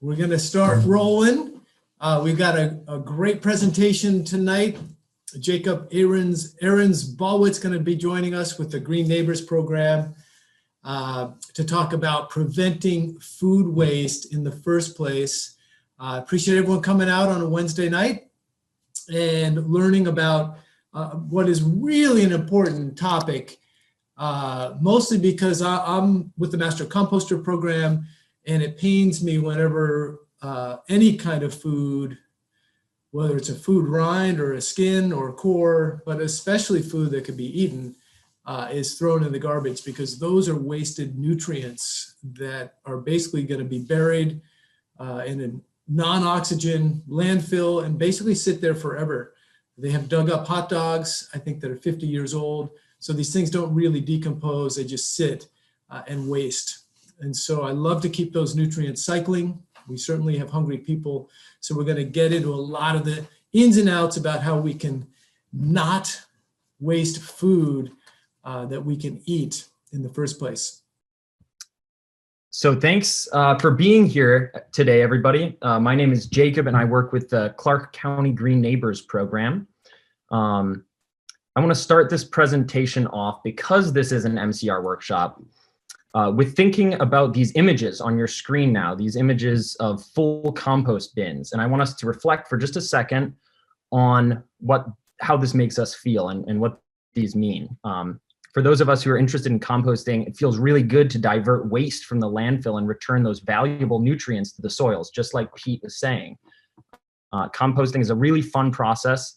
We're going to start rolling. We've got a great presentation tonight. Jacob Ahrens Ballwitz going to be joining us with the Green Neighbors program to talk about preventing food waste in the first place. Appreciate everyone coming out on a Wednesday night and learning about what is really an important topic, mostly because I'm with the Master Composter program, and it pains me whenever any kind of food, whether it's a food rind or a skin or a core, but especially food that could be eaten, is thrown in the garbage, because those are wasted nutrients that are basically going to be buried in a non-oxygen landfill and basically sit there forever. They have dug up hot dogs, I think, that are 50 years old. So these things don't really decompose, they just sit and waste. And so I love to keep those nutrients cycling. We certainly have hungry people. So we're going to get into a lot of the ins and outs about how we can not waste food that we can eat in the first place. So thanks for being here today, everybody. My name is Jacob, and I work with the Clark County Green Neighbors program. I want to start this presentation off, because this is an MCR workshop, with thinking about these images on your screen now, these images of full compost bins. And I want us to reflect for just a second on how this makes us feel and what these mean. For those of us who are interested in composting, it feels really good to divert waste from the landfill and return those valuable nutrients to the soils, just like Pete was saying. Composting is a really fun process,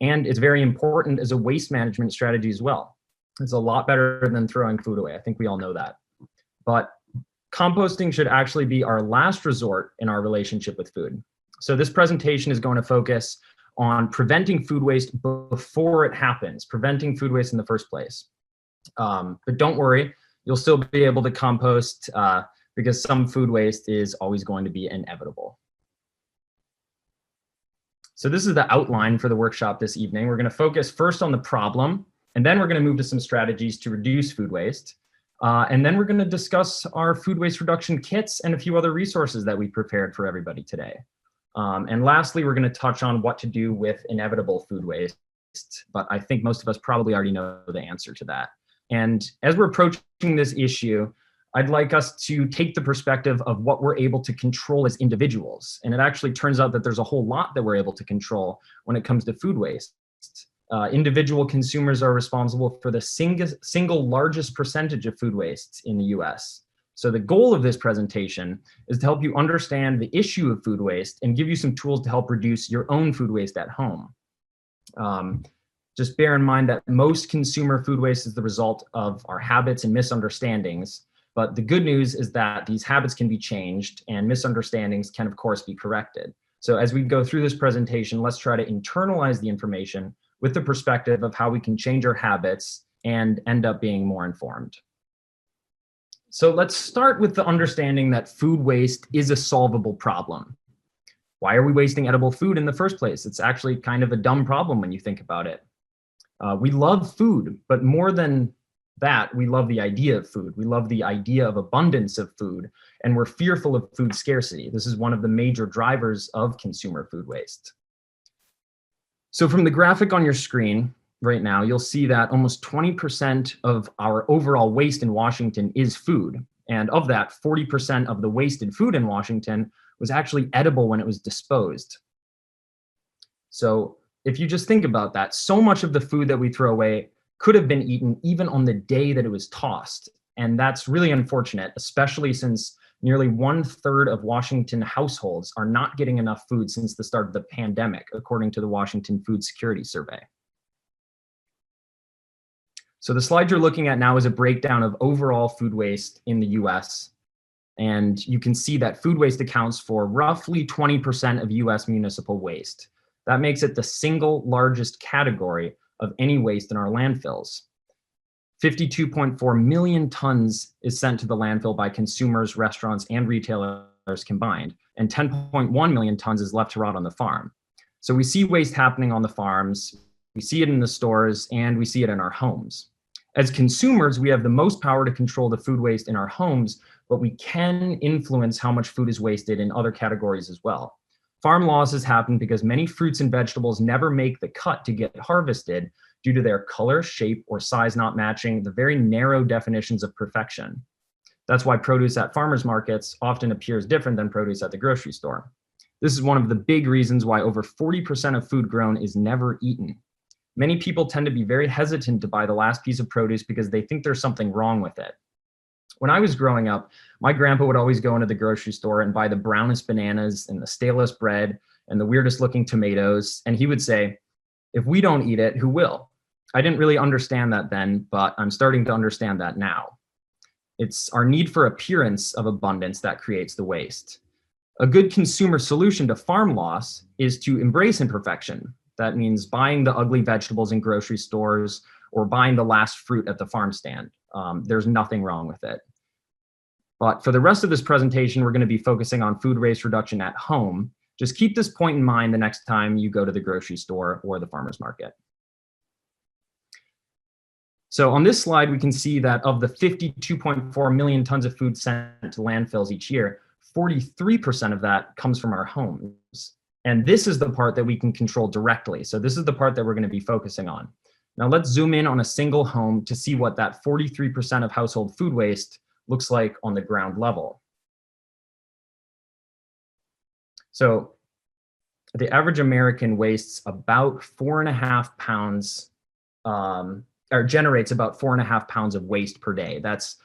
and it's very important as a waste management strategy as well. It's a lot better than throwing food away. I think we all know that. But composting should actually be our last resort in our relationship with food. So this presentation is going to focus on preventing food waste before it happens, preventing food waste in the first place. But don't worry, you'll still be able to compost because some food waste is always going to be inevitable. So this is the outline for the workshop this evening. We're going to focus first on the problem, and then we're going to move to some strategies to reduce food waste. And then we're going to discuss our food waste reduction kits and a few other resources that we prepared for everybody today. And lastly, we're going to touch on what to do with inevitable food waste. But I think most of us probably already know the answer to that. And as we're approaching this issue, I'd like us to take the perspective of what we're able to control as individuals. And it actually turns out that there's a whole lot that we're able to control when it comes to food waste. Individual consumers are responsible for the single largest percentage of food waste in the US. So the goal of this presentation is to help you understand the issue of food waste and give you some tools to help reduce your own food waste at home. Just bear in mind that most consumer food waste is the result of our habits and misunderstandings. But the good news is that these habits can be changed, and misunderstandings can, of course, be corrected. So as we go through this presentation, let's try to internalize the information with the perspective of how we can change our habits and end up being more informed. So let's start with the understanding that food waste is a solvable problem. Why are we wasting edible food in the first place? It's actually kind of a dumb problem when you think about it. We love food, but more than that, we love the idea of food. We love the idea of abundance of food, and we're fearful of food scarcity. This is one of the major drivers of consumer food waste. So from the graphic on your screen right now, you'll see that almost 20% of our overall waste in Washington is food. And of that, 40% of the wasted food in Washington was actually edible when it was disposed. So if you just think about that, so much of the food that we throw away could have been eaten even on the day that it was tossed. And that's really unfortunate, especially since nearly 1/3 of Washington households are not getting enough food since the start of the pandemic, according to the Washington Food Security Survey. So the slide you're looking at now is a breakdown of overall food waste in the US. And you can see that food waste accounts for roughly 20% of US municipal waste. That makes it the single largest category of any waste in our landfills. 52.4 million tons is sent to the landfill by consumers, restaurants, and retailers combined, and 10.1 million tons is left to rot on the farm. So we see waste happening on the farms, we see it in the stores, and we see it in our homes. As consumers, we have the most power to control the food waste in our homes, but we can influence how much food is wasted in other categories as well. Farm losses happen because many fruits and vegetables never make the cut to get harvested due to their color, shape, or size not matching the very narrow definitions of perfection. That's why produce at farmers markets often appears different than produce at the grocery store. This is one of the big reasons why over 40% of food grown is never eaten. Many people tend to be very hesitant to buy the last piece of produce because they think there's something wrong with it. When I was growing up, my grandpa would always go into the grocery store and buy the brownest bananas and the stalest bread and the weirdest looking tomatoes. And he would say, if we don't eat it, who will? I didn't really understand that then, but I'm starting to understand that now. It's our need for appearance of abundance that creates the waste. A good consumer solution to farm loss is to embrace imperfection. That means buying the ugly vegetables in grocery stores or buying the last fruit at the farm stand. There's nothing wrong with it. But for the rest of this presentation, we're going to be focusing on food waste reduction at home. Just keep this point in mind the next time you go to the grocery store or the farmer's market. So on this slide, we can see that of the 52.4 million tons of food sent to landfills each year, 43% of that comes from our homes. And this is the part that we can control directly. So this is the part that we're going to be focusing on. Now let's zoom in on a single home to see what that 43% of household food waste looks like on the ground level. So the average American wastes about 4.5 pounds, or generates about 4.5 pounds of waste per day. That's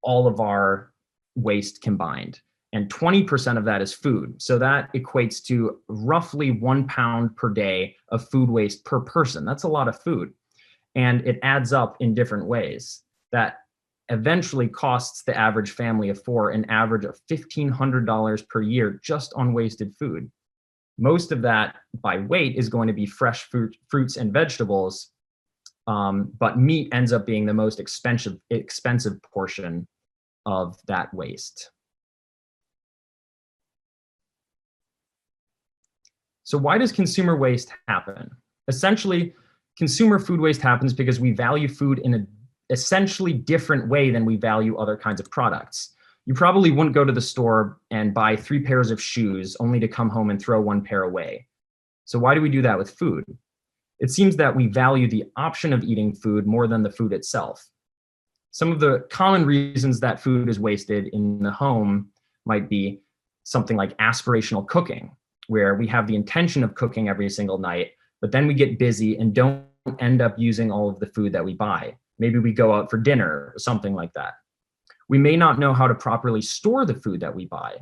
all of our waste combined. And 20% of that is food. So that equates to roughly 1 pound per day of food waste per person. That's a lot of food. And it adds up in different ways. That eventually costs the average family of four an average of $1,500 per year just on wasted food. Most of that by weight is going to be fresh fruits and vegetables, but meat ends up being the most expensive portion of that waste. So why does consumer waste happen? Essentially, consumer food waste happens because we value food in an essentially different way than we value other kinds of products. You probably wouldn't go to the store and buy 3 pairs of shoes only to come home and throw 1 pair away. So why do we do that with food? It seems that we value the option of eating food more than the food itself. Some of the common reasons that food is wasted in the home might be something like aspirational cooking, where we have the intention of cooking every single night, but then we get busy and don't end up using all of the food that we buy. Maybe we go out for dinner or something like that. We may not know how to properly store the food that we buy.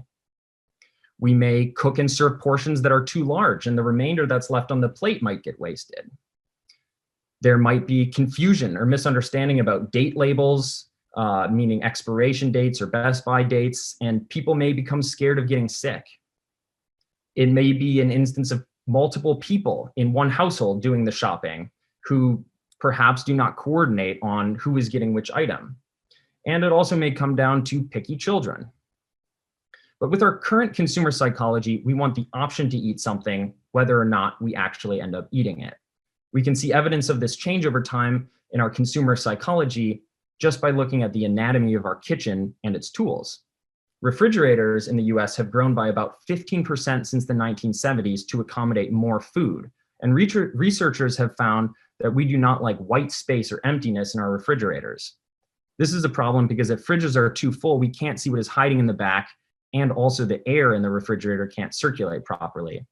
We may cook and serve portions that are too large, and the remainder that's left on the plate might get wasted. There might be confusion or misunderstanding about date labels, meaning expiration dates or best by dates, and people may become scared of getting sick. It may be an instance of multiple people in one household doing the shopping who perhaps do not coordinate on who is getting which item. And it also may come down to picky children. But with our current consumer psychology, we want the option to eat something, whether or not we actually end up eating it. We can see evidence of this change over time in our consumer psychology just by looking at the anatomy of our kitchen and its tools. Refrigerators in the US have grown by about 15% since the 1970s to accommodate more food. And researchers have found that we do not like white space or emptiness in our refrigerators. This is a problem because if fridges are too full, we can't see what is hiding in the back, and also the air in the refrigerator can't circulate properly.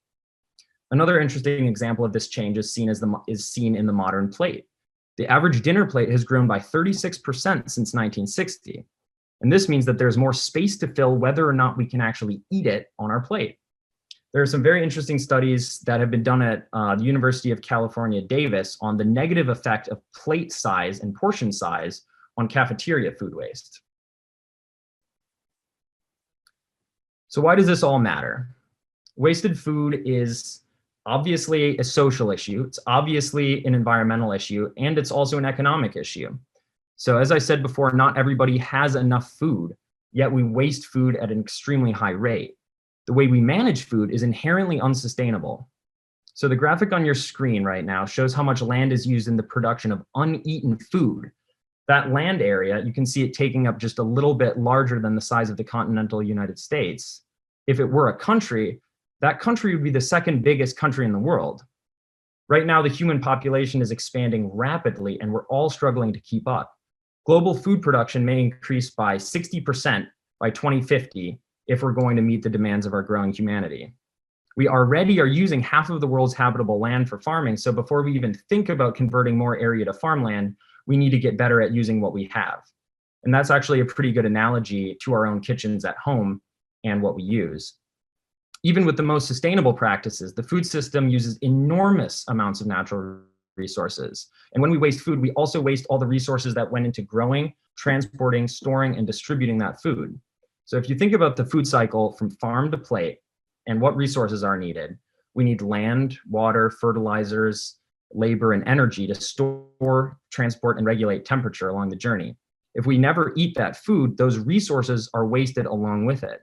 Another interesting example of this change is seen in the modern plate. The average dinner plate has grown by 36% since 1960. And this means that there's more space to fill whether or not we can actually eat it on our plate. There are some very interesting studies that have been done at the University of California, Davis on the negative effect of plate size and portion size on cafeteria food waste. So why does this all matter? Wasted food is obviously a social issue, it's obviously an environmental issue, and it's also an economic issue. So as I said before, not everybody has enough food, yet we waste food at an extremely high rate. The way we manage food is inherently unsustainable. So the graphic on your screen right now shows how much land is used in the production of uneaten food. That land area, you can see it taking up just a little bit larger than the size of the continental United States. If it were a country, that country would be the second biggest country in the world. Right now, the human population is expanding rapidly, and we're all struggling to keep up. Global food production may increase by 60% by 2050 if we're going to meet the demands of our growing humanity. We already are using half of the world's habitable land for farming, so before we even think about converting more area to farmland, we need to get better at using what we have. And that's actually a pretty good analogy to our own kitchens at home and what we use. Even with the most sustainable practices, the food system uses enormous amounts of natural resources. And when we waste food, we also waste all the resources that went into growing, transporting, storing, and distributing that food. So if you think about the food cycle from farm to plate and what resources are needed, we need land, water, fertilizers, labor, and energy to store, transport, and regulate temperature along the journey. If we never eat that food, those resources are wasted along with it.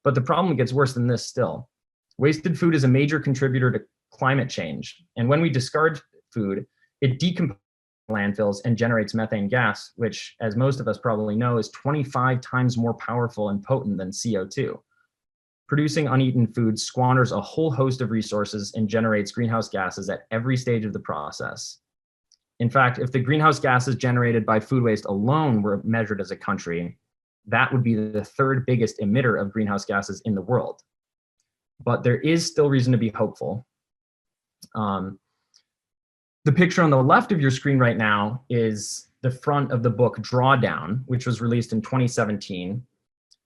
But the problem gets worse than this still. Wasted food is a major contributor to climate change. And when we discard food, it decomposes in landfills and generates methane gas, which, as most of us probably know, is 25 times more powerful and potent than CO2. Producing uneaten food squanders a whole host of resources and generates greenhouse gases at every stage of the process. In fact, if the greenhouse gases generated by food waste alone were measured as a country, that would be the third biggest emitter of greenhouse gases in the world. But there is still reason to be hopeful. The picture on the left of your screen right now is the front of the book Drawdown, which was released in 2017.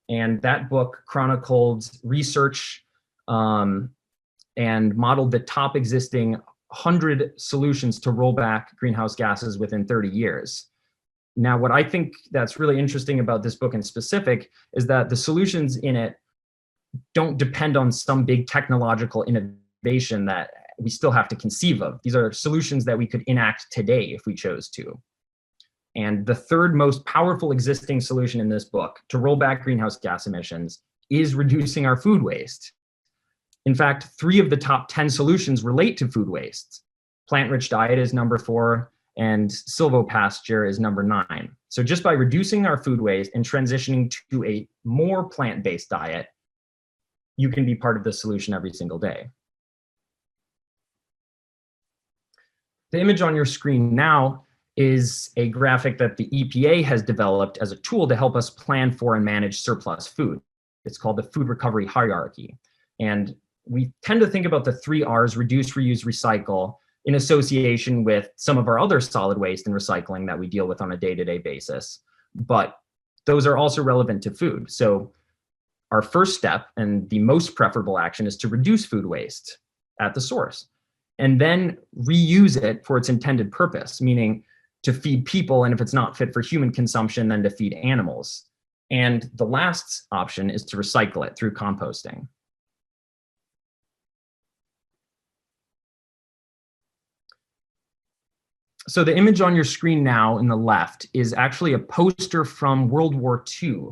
And that book chronicled research and modeled the top existing 100 solutions to roll back greenhouse gases within 30 years. Now, what I think that's really interesting about this book in specific is that the solutions in it don't depend on some big technological innovation that we still have to conceive of. These are solutions that we could enact today if we chose to. And the third most powerful existing solution in this book to roll back greenhouse gas emissions is reducing our food waste. In fact, 3 of the top 10 solutions relate to food waste. Plant-rich diet is number 4, and silvopasture is number 9. So just by reducing our food waste and transitioning to a more plant-based diet, you can be part of the solution every single day. The image on your screen now is a graphic that the EPA has developed as a tool to help us plan for and manage surplus food. It's called the Food Recovery Hierarchy. And we tend to think about the 3 R's, reduce, reuse, recycle, in association with some of our other solid waste and recycling that we deal with on a day-to-day basis. But those are also relevant to food. So our first step and the most preferable action is to reduce food waste at the source, and then reuse it for its intended purpose, meaning to feed people, and if it's not fit for human consumption, then to feed animals. And the last option is to recycle it through composting. So the image on your screen now in the left is actually a poster from World War II.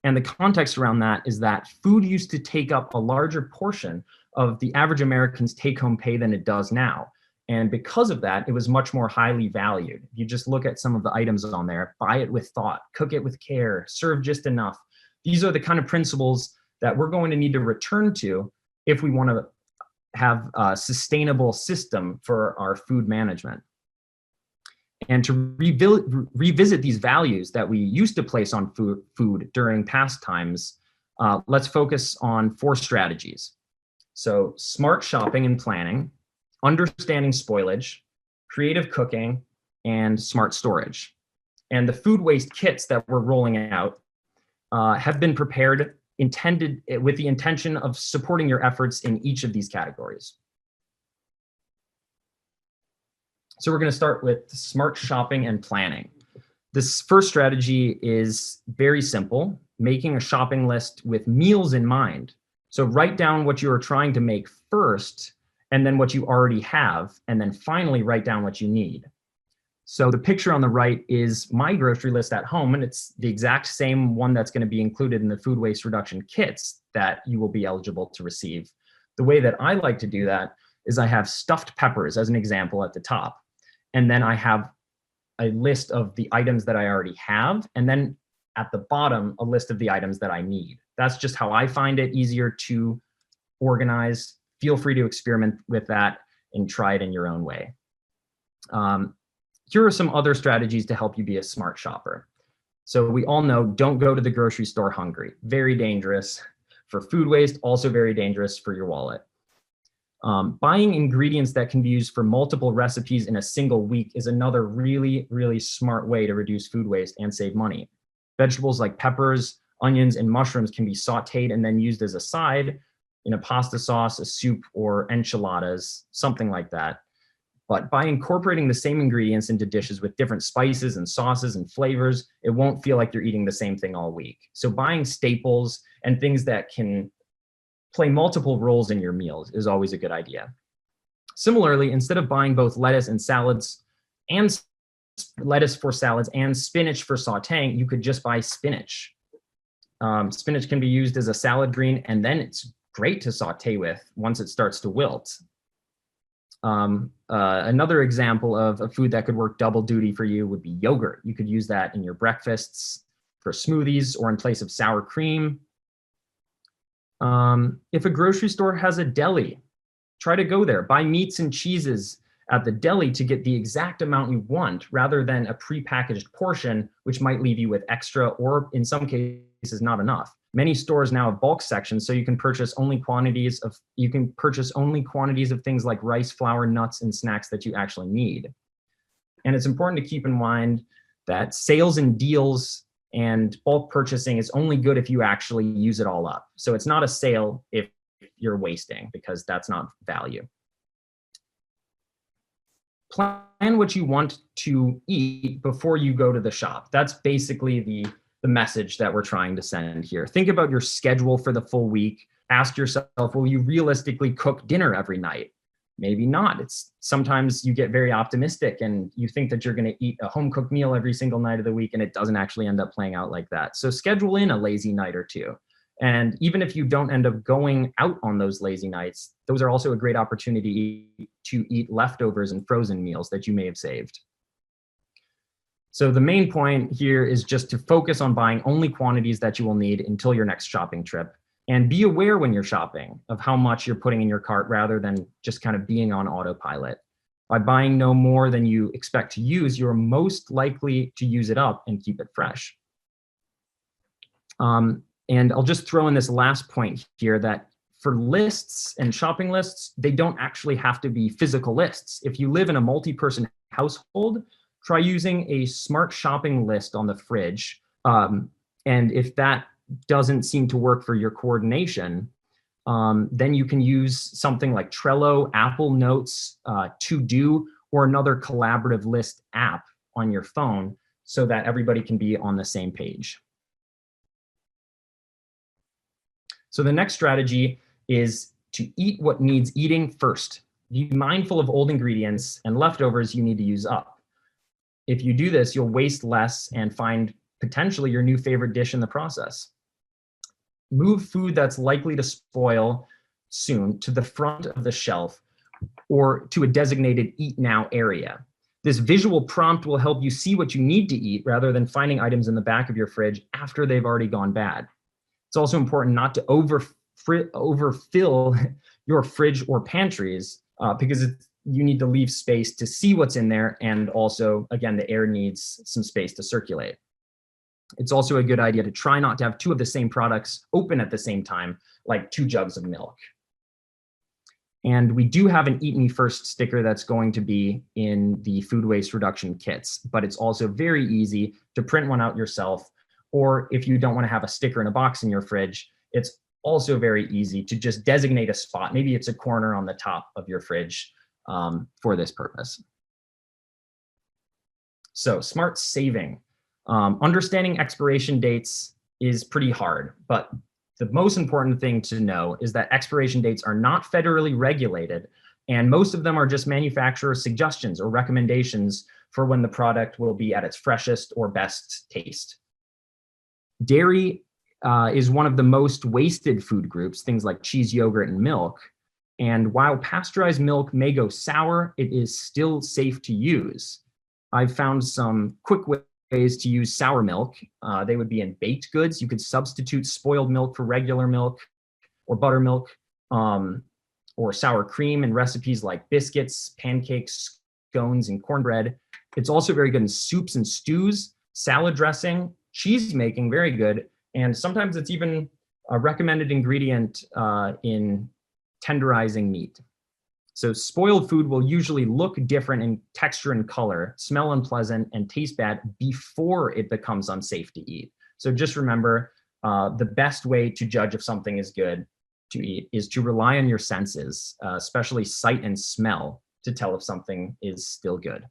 And the context around that is that food used to take up a larger portion of the average American's take-home pay than it does now. And because of that, it was much more highly valued. If you just look at some of the items on there: buy it with thought, cook it with care, serve just enough. These are the kind of principles that we're going to need to return to if we want to have a sustainable system for our food management. And to revisit these values that we used to place on food during past times, let's focus on 4 strategies. So smart shopping and planning, understanding spoilage, creative cooking, and smart storage. And the food waste kits that we're rolling out have been prepared with the intention of supporting your efforts in each of these categories. So we're going to start with smart shopping and planning. This first strategy is very simple: making a shopping list with meals in mind. So write down what you are trying to make first, and then what you already have, and then finally write down what you need. So the picture on the right is my grocery list at home, and it's the exact same one that's going to be included in the food waste reduction kits that you will be eligible to receive. The way that I like to do that is I have stuffed peppers as an example at the top. And then I have a list of the items that I already have, and then at the bottom, a list of the items that I need. That's just how I find it easier to organize. Feel free to experiment with that and try it in your own way. Here are some other strategies to help you be a smart shopper. So we all know, don't go to the grocery store hungry. Very dangerous for food waste, also very dangerous for your wallet. Buying ingredients that can be used for multiple recipes in a single week is another really, really smart way to reduce food waste and save money. Vegetables like peppers, onions, and mushrooms can be sauteed and then used as a side in a pasta sauce, a soup, or enchiladas, something like that. But by incorporating the same ingredients into dishes with different spices and sauces and flavors, it won't feel like you're eating the same thing all week. So buying staples and things that can play multiple roles in your meals is always a good idea. Similarly, instead of buying both lettuce for salads and spinach for sauteing, you could just buy spinach. Spinach can be used as a salad green, and then it's great to saute with once it starts to wilt. Another example of a food that could work double duty for you would be yogurt. You could use that in your breakfasts, for smoothies, or in place of sour cream. If a grocery store has a deli, try to go there. Buy meats and cheeses at the deli to get the exact amount you want, rather than a prepackaged portion, which might leave you with extra, or in some cases, not enough. Many stores now have bulk sections, so you can purchase only quantities of things like rice, flour, nuts, and snacks that you actually need. And it's important to keep in mind that sales and deals and bulk purchasing is only good if you actually use it all up. So it's not a sale if you're wasting, because that's not value. Plan what you want to eat before you go to the shop. That's basically the message that we're trying to send here. Think about your schedule for the full week. Ask yourself, will you realistically cook dinner every night? Maybe not. Sometimes you get very optimistic and you think that you're going to eat a home cooked meal every single night of the week, and it doesn't actually end up playing out like that. So schedule in a lazy night or two. And even if you don't end up going out on those lazy nights, those are also a great opportunity to eat leftovers and frozen meals that you may have saved. So the main point here is just to focus on buying only quantities that you will need until your next shopping trip. And be aware when you're shopping of how much you're putting in your cart, rather than just kind of being on autopilot. By buying no more than you expect to use, you're most likely to use it up and keep it fresh. And I'll just throw in this last point here, that for lists and shopping lists, they don't actually have to be physical lists. If you live in a multi-person household, try using a smart shopping list on the fridge. And if that doesn't seem to work for your coordination, then you can use something like Trello, Apple Notes, To Do, or another collaborative list app on your phone, so that everybody can be on the same page. So the next strategy is to eat what needs eating first. Be mindful of old ingredients and leftovers you need to use up. If you do this, you'll waste less and find potentially your new favorite dish in the process. Move food that's likely to spoil soon to the front of the shelf or to a designated eat now area. This visual prompt will help you see what you need to eat, rather than finding items in the back of your fridge after they've already gone bad. It's also important not to overfill your fridge or pantries, because you need to leave space to see what's in there, and also, again, the air needs some space to circulate. It's also a good idea to try not to have two of the same products open at the same time, like 2 jugs of milk. And we do have an Eat Me First sticker that's going to be in the food waste reduction kits, but it's also very easy to print one out yourself. Or if you don't want to have a sticker in a box in your fridge, it's also very easy to just designate a spot. Maybe it's a corner on the top of your fridge for this purpose. So smart saving. Understanding expiration dates is pretty hard, but the most important thing to know is that expiration dates are not federally regulated, and most of them are just manufacturer suggestions or recommendations for when the product will be at its freshest or best taste. Dairy is one of the most wasted food groups, things like cheese, yogurt, and milk. And while pasteurized milk may go sour, it is still safe to use. I've found some quick ways to use sour milk. They would be in baked goods. You could substitute spoiled milk for regular milk or buttermilk, or sour cream in recipes like biscuits, pancakes, scones, and cornbread. It's also very good in soups and stews, salad dressing, cheese making, very good. And sometimes it's even a recommended ingredient in tenderizing meat. So spoiled food will usually look different in texture and color, smell unpleasant, and taste bad before it becomes unsafe to eat. So just remember, the best way to judge if something is good to eat is to rely on your senses, especially sight and smell, to tell if something is still good.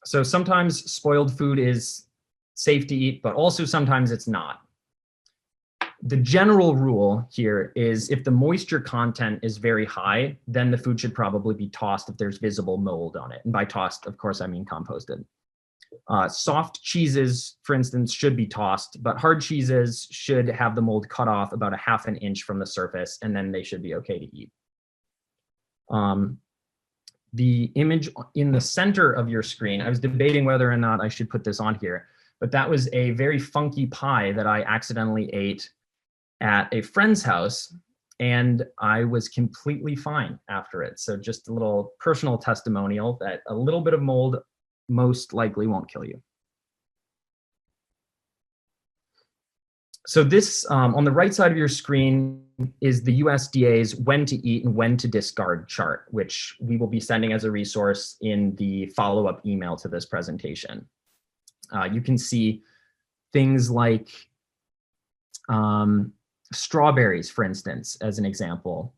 So sometimes spoiled food is safe to eat, but also sometimes it's not. The general rule here is if the moisture content is very high, then the food should probably be tossed if there's visible mold on it. And by tossed, of course, I mean composted. Soft cheeses, for instance, should be tossed, but hard cheeses should have the mold cut off about 1/2 inch from the surface, and then they should be okay to eat. The image in the center of your screen, I was debating whether or not I should put this on here, but that was a very funky pie that I accidentally ate at a friend's house, and I was completely fine after it. So just a little personal testimonial that a little bit of mold most likely won't kill you. So this, on the right side of your screen, is the USDA's when to eat and when to discard chart, which we will be sending as a resource in the follow-up email to this presentation. You can see things like strawberries, for instance, as an example.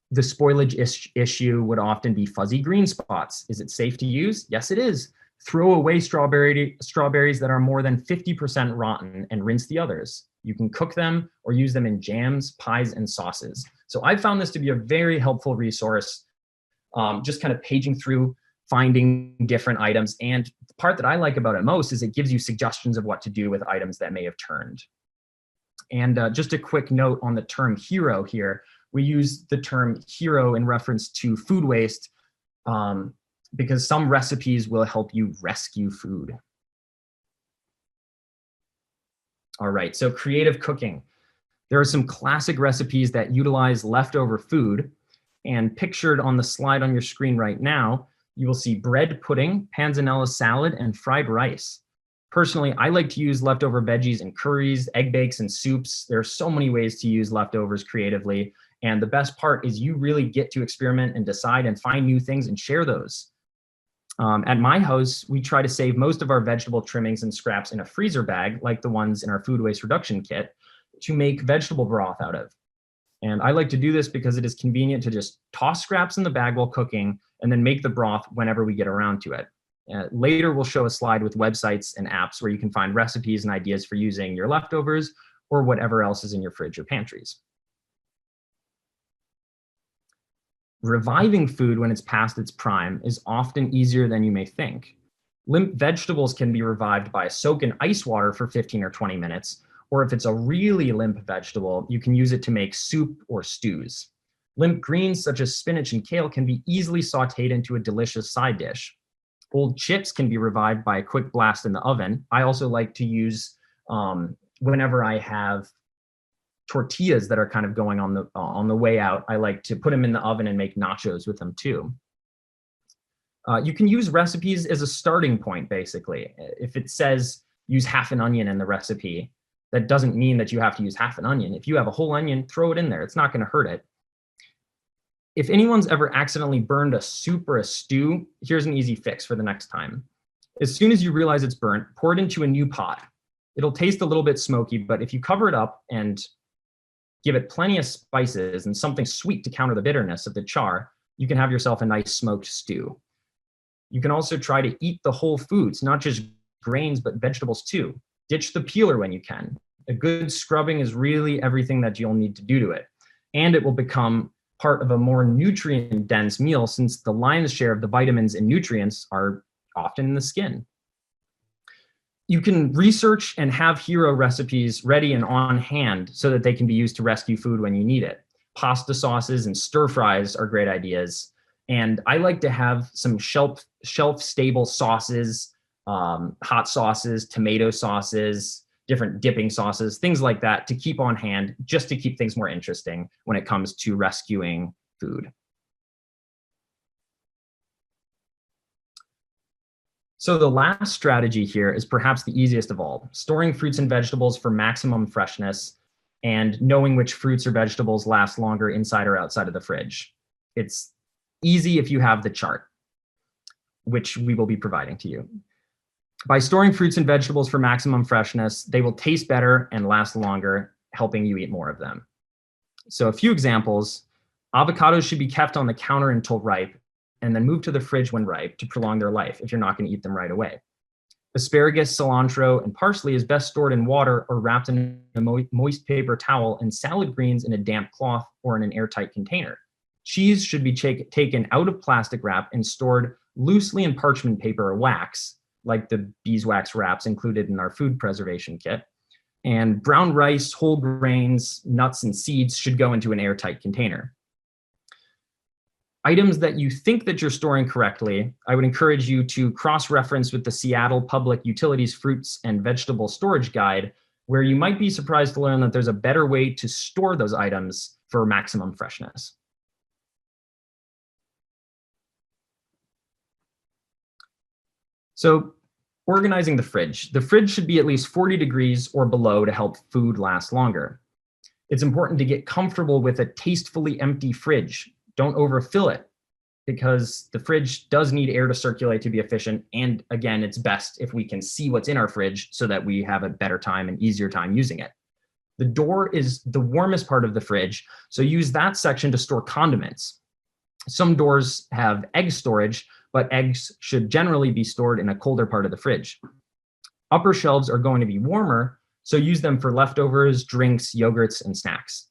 The spoilage issue would often be fuzzy green spots. Is it safe to use? Yes, it is. Throw away strawberries that are more than 50% rotten and rinse the others. You can cook them or use them in jams, pies, and sauces. So I found this to be a very helpful resource, just kind of paging through, finding different items. And the part that I like about it most is it gives you suggestions of what to do with items that may have turned. And just a quick note on the term hero here. We use the term hero in reference to food waste because some recipes will help you rescue food. All right, so creative cooking. There are some classic recipes that utilize leftover food, and pictured on the slide on your screen right now, you will see bread pudding, panzanella salad, and fried rice. Personally, I like to use leftover veggies in curries, egg bakes, and soups. There are so many ways to use leftovers creatively. And the best part is you really get to experiment and decide and find new things and share those. At my house, we try to save most of our vegetable trimmings and scraps in a freezer bag, like the ones in our food waste reduction kit, to make vegetable broth out of. And I like to do this because it is convenient to just toss scraps in the bag while cooking and then make the broth whenever we get around to it. Later, we'll show a slide with websites and apps where you can find recipes and ideas for using your leftovers or whatever else is in your fridge or pantries. Reviving food when it's past its prime is often easier than you may think. Limp vegetables can be revived by a soak in ice water for 15 or 20 minutes, or if it's a really limp vegetable, you can use it to make soup or stews. Limp greens such as spinach and kale can be easily sauteed into a delicious side dish. Old chips can be revived by a quick blast in the oven. I also like to use, whenever I have tortillas that are kind of going on the way out, I like to put them in the oven and make nachos with them too. You can use recipes as a starting point, basically. If it says use half an onion in the recipe, that doesn't mean that you have to use half an onion. If you have a whole onion, throw it in there. It's not going to hurt it. If anyone's ever accidentally burned a soup or a stew, here's an easy fix for the next time. As soon as you realize it's burnt, pour it into a new pot. It'll taste a little bit smoky, but if you cover it up and give it plenty of spices and something sweet to counter the bitterness of the char, you can have yourself a nice smoked stew. You can also try to eat the whole foods, not just grains, but vegetables too. Ditch the peeler when you can. A good scrubbing is really everything that you'll need to do to it. And it will become part of a more nutrient-dense meal since the lion's share of the vitamins and nutrients are often in the skin. You can research and have hero recipes ready and on hand so that they can be used to rescue food when you need it. Pasta sauces and stir fries are great ideas. And I like to have some shelf stable sauces, hot sauces, tomato sauces, different dipping sauces, things like that to keep on hand, just to keep things more interesting when it comes to rescuing food. So the last strategy here is perhaps the easiest of all, storing fruits and vegetables for maximum freshness and knowing which fruits or vegetables last longer inside or outside of the fridge. It's easy if you have the chart, which we will be providing to you. By storing fruits and vegetables for maximum freshness, they will taste better and last longer, helping you eat more of them. So a few examples: avocados should be kept on the counter until ripe, and then moved to the fridge when ripe to prolong their life if you're not going to eat them right away. Asparagus, cilantro, and parsley is best stored in water or wrapped in a moist paper towel, and salad greens in a damp cloth or in an airtight container. Cheese should be taken out of plastic wrap and stored loosely in parchment paper or wax, like the beeswax wraps included in our food preservation kit. And brown rice, whole grains, nuts, and seeds should go into an airtight container. Items that you think that you're storing correctly, I would encourage you to cross-reference with the Seattle Public Utilities Fruits and Vegetable Storage Guide, where you might be surprised to learn that there's a better way to store those items for maximum freshness. So, organizing the fridge. The fridge should be at least 40 degrees or below to help food last longer. It's important to get comfortable with a tastefully empty fridge. Don't overfill it, because the fridge does need air to circulate to be efficient. And again, it's best if we can see what's in our fridge so that we have a better time and easier time using it. The door is the warmest part of the fridge, so use that section to store condiments. Some doors have egg storage, but eggs should generally be stored in a colder part of the fridge. Upper shelves are going to be warmer, so use them for leftovers, drinks, yogurts, and snacks.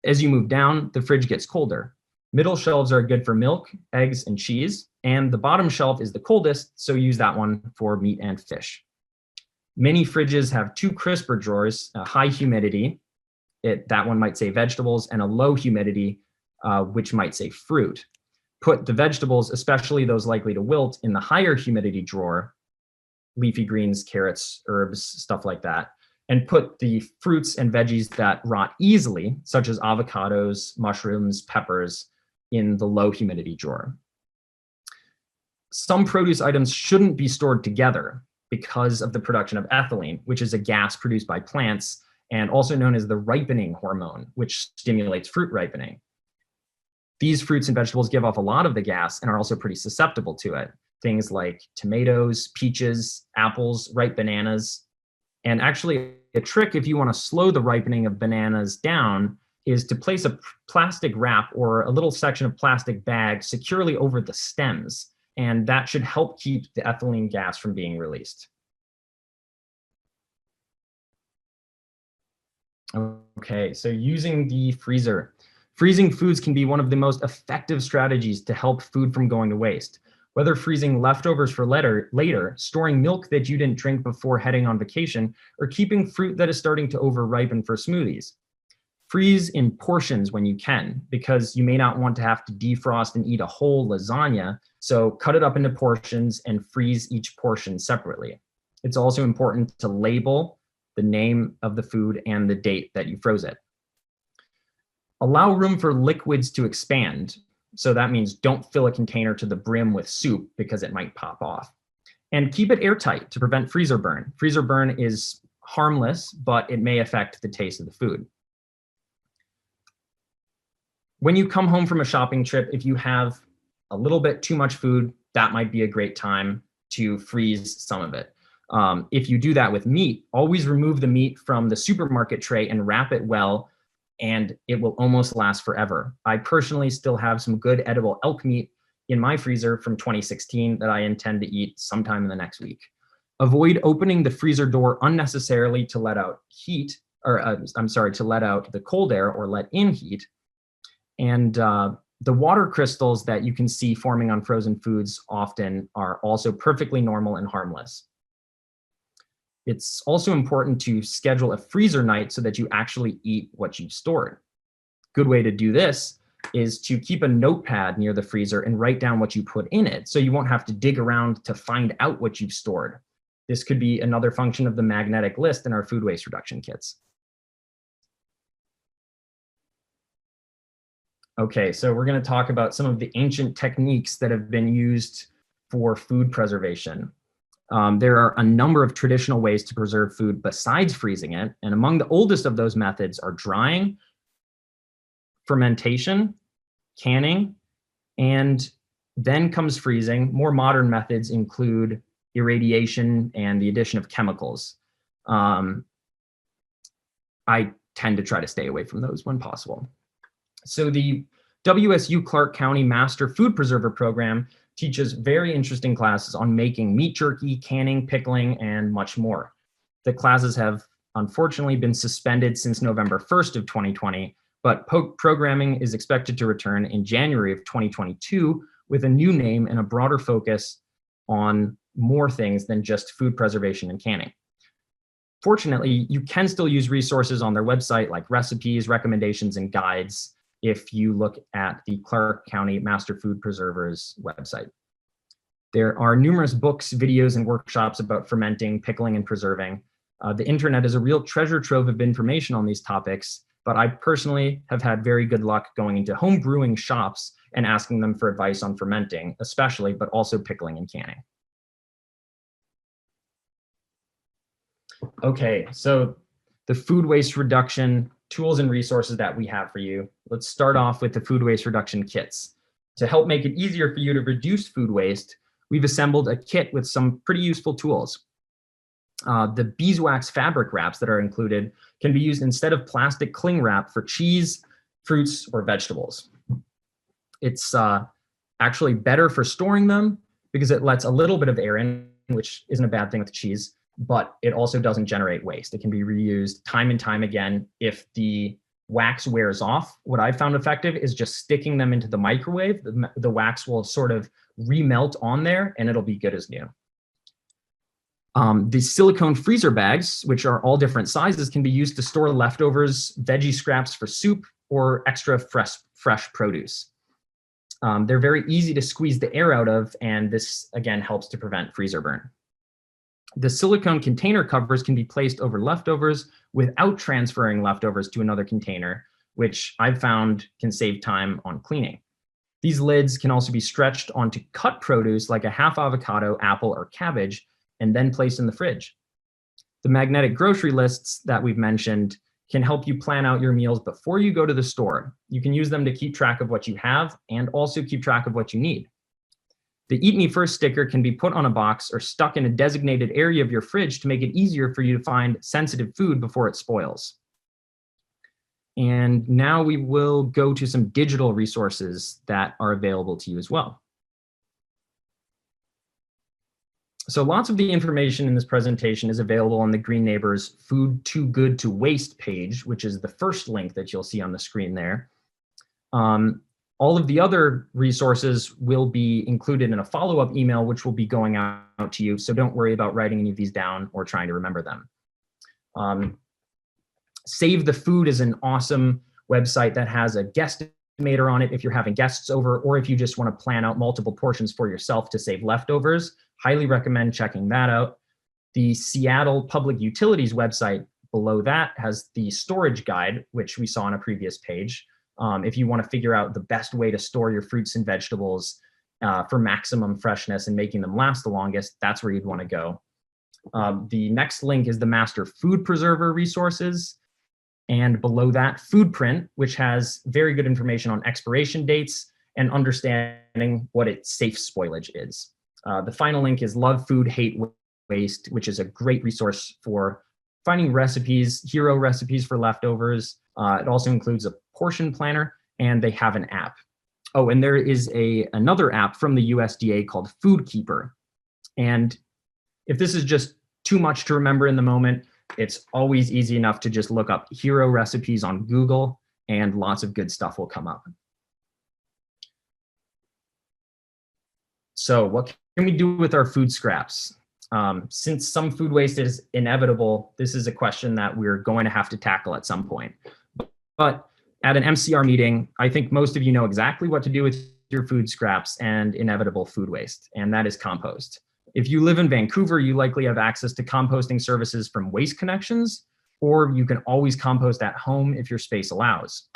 As you move down, the fridge gets colder. Middle shelves are good for milk, eggs, and cheese, and the bottom shelf is the coldest, so use that one for meat and fish. Many fridges have two crisper drawers, a high humidity, that one might say vegetables, and a low humidity, which might say fruit. Put the vegetables, especially those likely to wilt, in the higher humidity drawer, leafy greens, carrots, herbs, stuff like that, and put the fruits and veggies that rot easily, such as avocados, mushrooms, peppers, in the low humidity drawer. Some produce items shouldn't be stored together because of the production of ethylene, which is a gas produced by plants and also known as the ripening hormone, which stimulates fruit ripening. These fruits and vegetables give off a lot of the gas and are also pretty susceptible to it. Things like tomatoes, peaches, apples, ripe bananas. And actually, a trick if you want to slow the ripening of bananas down is to place a plastic wrap or a little section of plastic bag securely over the stems, and that should help keep the ethylene gas from being released. Okay, so using the freezer. Freezing foods can be one of the most effective strategies to help food from going to waste. Whether freezing leftovers for later, storing milk that you didn't drink before heading on vacation, or keeping fruit that is starting to over-ripen for smoothies. Freeze in portions when you can, because you may not want to have to defrost and eat a whole lasagna, so cut it up into portions and freeze each portion separately. It's also important to label the name of the food and the date that you froze it. Allow room for liquids to expand. So that means don't fill a container to the brim with soup because it might pop off. And keep it airtight to prevent freezer burn. Freezer burn is harmless, but it may affect the taste of the food. When you come home from a shopping trip, if you have a little bit too much food, that might be a great time to freeze some of it. If you do that with meat, always remove the meat from the supermarket tray and wrap it well, and it will almost last forever. I personally still have some good edible elk meat in my freezer from 2016 that I intend to eat sometime in the next week. Avoid opening the freezer door unnecessarily to let out heat, or to let out the cold air or let in heat. And the water crystals that you can see forming on frozen foods often are also perfectly normal and harmless. It's also important to schedule a freezer night so that you actually eat what you've stored. Good way to do this is to keep a notepad near the freezer and write down what you put in it, so you won't have to dig around to find out what you've stored. This could be another function of the magnetic list in our food waste reduction kits. Okay, so we're going to talk about some of the ancient techniques that have been used for food preservation. There are a number of traditional ways to preserve food besides freezing it, and among the oldest of those methods are drying, fermentation, canning, and then comes freezing. More modern methods include irradiation and the addition of chemicals. I tend to try to stay away from those when possible. So the WSU Clark County Master Food Preserver Program teaches very interesting classes on making meat jerky, canning, pickling, and much more. The classes have unfortunately been suspended since November 1st of 2020, but programming is expected to return in January of 2022 with a new name and a broader focus on more things than just food preservation and canning. Fortunately, you can still use resources on their website like recipes, recommendations, and guides if you look at the Clark County Master Food Preservers website. There are numerous books, videos, and workshops about fermenting, pickling, and preserving. The internet is a real treasure trove of information on these topics, but I personally have had very good luck going into home brewing shops and asking them for advice on fermenting, especially, but also pickling and canning. Okay, so the food waste reduction tools and resources that we have for you. Let's start off with the food waste reduction kits. To help make it easier for you to reduce food waste, we've assembled a kit with some pretty useful tools. The beeswax fabric wraps that are included can be used instead of plastic cling wrap for cheese, fruits, or vegetables. It's actually better for storing them because it lets a little bit of air in, which isn't a bad thing with cheese, but it also doesn't generate waste. It can be reused time and time again. If the wax wears off, what I've found effective is just sticking them into the microwave. The wax will sort of remelt on there and it'll be good as new. The silicone freezer bags, which are all different sizes, can be used to store leftovers, veggie scraps for soup, or extra fresh produce. They're very easy to squeeze the air out of, and this again helps to prevent freezer burn. The silicone container covers can be placed over leftovers without transferring leftovers to another container, which I've found can save time on cleaning. These lids can also be stretched onto cut produce like a half avocado, apple, or cabbage, and then placed in the fridge. The magnetic grocery lists that we've mentioned can help you plan out your meals before you go to the store. You can use them to keep track of what you have and also keep track of what you need. The Eat Me First sticker can be put on a box or stuck in a designated area of your fridge to make it easier for you to find sensitive food before it spoils. And now we will go to some digital resources that are available to you as well. So lots of the information in this presentation is available on the Green Neighbors Food Too Good to Waste page, which is the first link that you'll see on the screen there. All of the other resources will be included in a follow-up email, which will be going out to you. So don't worry about writing any of these down or trying to remember them. Save the Food is an awesome website that has a guesstimator on it if you're having guests over, or if you just want to plan out multiple portions for yourself to save leftovers. Highly recommend checking that out. The Seattle Public Utilities website below that has the storage guide, which we saw on a previous page. If you want to figure out the best way to store your fruits and vegetables for maximum freshness and making them last the longest, that's where you'd want to go. The next link is the Master Food Preserver resources. And below that, Foodprint, which has very good information on expiration dates and understanding what its safe spoilage is. The final link is Love Food, Hate Waste, which is a great resource for finding recipes, hero recipes for leftovers. It also includes a portion planner, and they have an app. Oh, and there is another app from the USDA called Food Keeper. And if this is just too much to remember in the moment, it's always easy enough to just look up hero recipes on Google, and lots of good stuff will come up. So what can we do with our food scraps? Since some food waste is inevitable, this is a question that we're going to have to tackle at some point. But At an MCR meeting, I think most of you know exactly what to do with your food scraps and inevitable food waste, and that is compost. If you live in Vancouver, you likely have access to composting services from Waste Connections, or you can always compost at home if your space allows.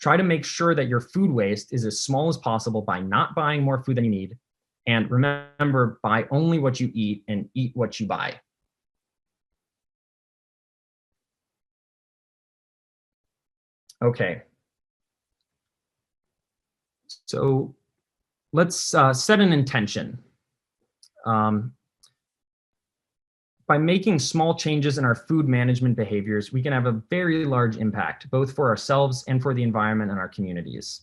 Try to make sure that your food waste is as small as possible by not buying more food than you need. And remember, buy only what you eat and eat what you buy. Okay. So let's set an intention. By making small changes in our food management behaviors, we can have a very large impact, both for ourselves and for the environment and our communities.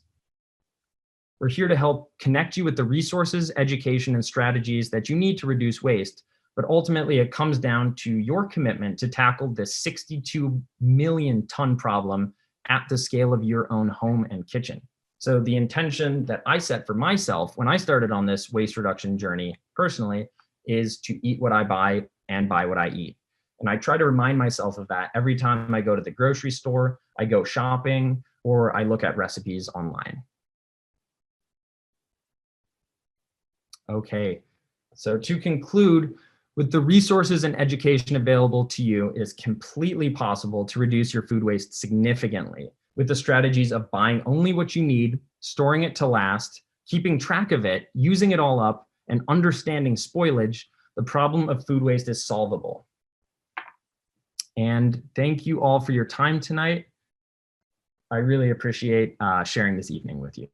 We're here to help connect you with the resources, education, and strategies that you need to reduce waste, but ultimately it comes down to your commitment to tackle this 62 million ton problem at the scale of your own home and kitchen. So the intention that I set for myself when I started on this waste reduction journey personally is to eat what I buy and buy what I eat. And I try to remind myself of that every time I go to the grocery store, I go shopping, or I look at recipes online. Okay, so to conclude, with the resources and education available to you, it is completely possible to reduce your food waste significantly with the strategies of buying only what you need, storing it to last, keeping track of it, using it all up, and understanding spoilage. The problem of food waste is solvable. And thank you all for your time tonight. I really appreciate sharing this evening with you.